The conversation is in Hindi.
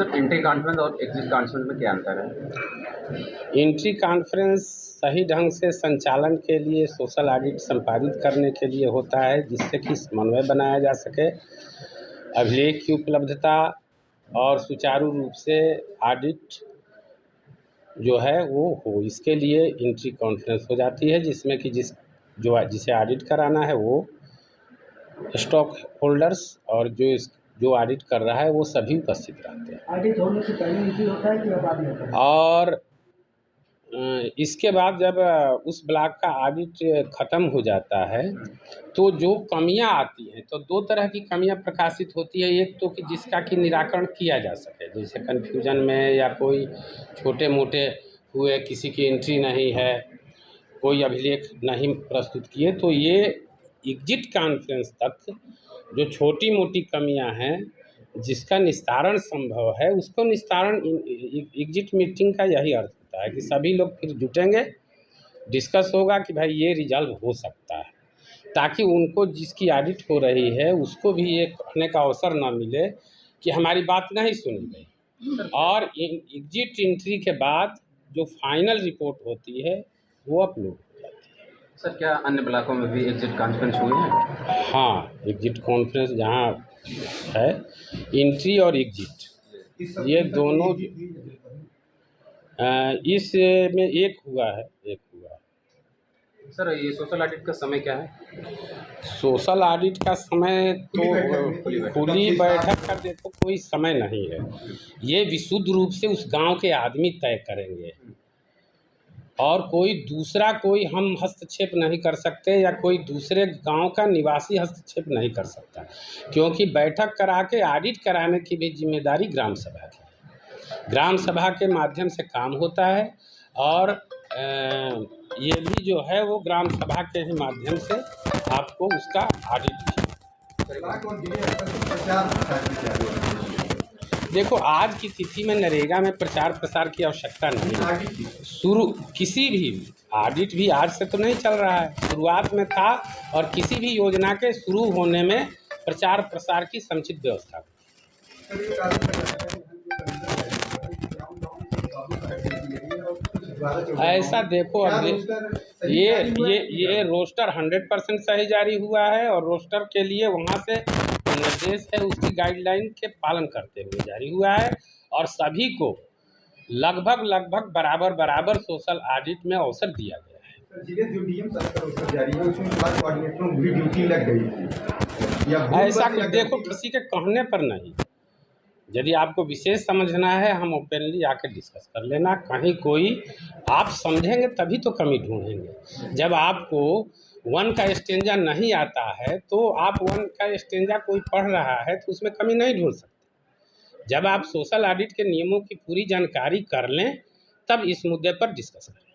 सर एंट्री कॉन्फ्रेंस और एग्जिट कॉन्फ्रेंस में क्या अंतर है? एंट्री कॉन्फ्रेंस सही ढंग से संचालन के लिए सोशल ऑडिट संपादित करने के लिए होता है, जिससे कि समन्वय बनाया जा सके, अभिलेख की उपलब्धता और सुचारू रूप से ऑडिट जो है वो हो, इसके लिए एंट्री कॉन्फ्रेंस हो जाती है, जिसमें कि जिसे ऑडिट कराना है वो स्टॉक होल्डर्स और जो ऑडिट कर रहा है वो सभी उपस्थित रहते हैं। ऑडिट होने से पहले एंट्री होता है कि बाद में होता है? और इसके बाद जब उस ब्लॉक का ऑडिट ख़त्म हो जाता है तो जो कमियां आती हैं, तो दो तरह की कमियां प्रकाशित होती है। एक तो कि जिसका कि निराकरण किया जा सके, जैसे कन्फ्यूजन में या कोई छोटे मोटे हुए, किसी की एंट्री नहीं है, कोई अभिलेख नहीं प्रस्तुत किए, तो ये एग्जिट कॉन्फ्रेंस तक जो छोटी मोटी कमियां हैं जिसका निस्तारण संभव है, उसको निस्तारण एग्जिट मीटिंग का यही अर्थ होता है कि सभी लोग फिर जुटेंगे, डिस्कस होगा कि भाई ये रिजल्व हो सकता है, ताकि उनको जिसकी ऑडिट हो रही है उसको भी ये कहने का अवसर ना मिले कि हमारी बात नहीं सुनी गई। और एग्जिट एंट्री के बाद जो फाइनल रिपोर्ट होती है वो अपलोड हो जाती है। सर क्या अन्य ब्लॉकों में भी एग्जिट कॉन्फ्रेंस हुए हैं? हाँ, एग्जिट कॉन्फ्रेंस जहाँ है, एंट्री और एग्जिट ये दोनों इस में एक हुआ है। सर ये सोशल ऑडिट का समय क्या है? सोशल ऑडिट का समय तो खुली बैठक का देखो कोई समय नहीं है, ये विशुद्ध रूप से उस गांव के आदमी तय करेंगे और कोई हम हस्तक्षेप नहीं कर सकते या कोई दूसरे गांव का निवासी हस्तक्षेप नहीं कर सकता, क्योंकि बैठक करा के ऑडिट कराने की भी जिम्मेदारी ग्राम सभा की है। ग्राम सभा के माध्यम से काम होता है और ये भी जो है वो ग्राम सभा के ही माध्यम से आपको उसका ऑडिट भी। देखो, आज की तिथि में नरेगा में प्रचार प्रसार की आवश्यकता नहीं है। शुरू किसी भी ऑडिट भी आज से तो नहीं चल रहा है, शुरुआत में था, और किसी भी योजना के शुरू होने में प्रचार प्रसार की समुचित व्यवस्था। ऐसा देखो, अब ये रोस्टर 100% सही जारी हुआ है और रोस्टर के लिए वहाँ से निर्देश है, उसकी गाइडलाइन के पालन करते हुए जारी हुआ है और सभी को लगभग बराबर सोशल ऑडिट में अवसर दिया गया है। जो डीएम साहब का रोस्टर जारी है उसमें कोऑर्डिनेटरों की भी ड्यूटी लग गई थी। ऐसा देखो, किसी के कहने पर नहीं, यदि आपको विशेष समझना है हम ओपनली आके डिस्कस कर लेना। कहीं कोई आप समझेंगे तभी तो कमी ढूंढेंगे। जब आपको वन का स्टेंजा नहीं आता है तो आप वन का स्टेंजा कोई पढ़ रहा है तो उसमें कमी नहीं ढूंढ सकते। जब आप सोशल ऑडिट के नियमों की पूरी जानकारी कर लें तब इस मुद्दे पर डिस्कस करें।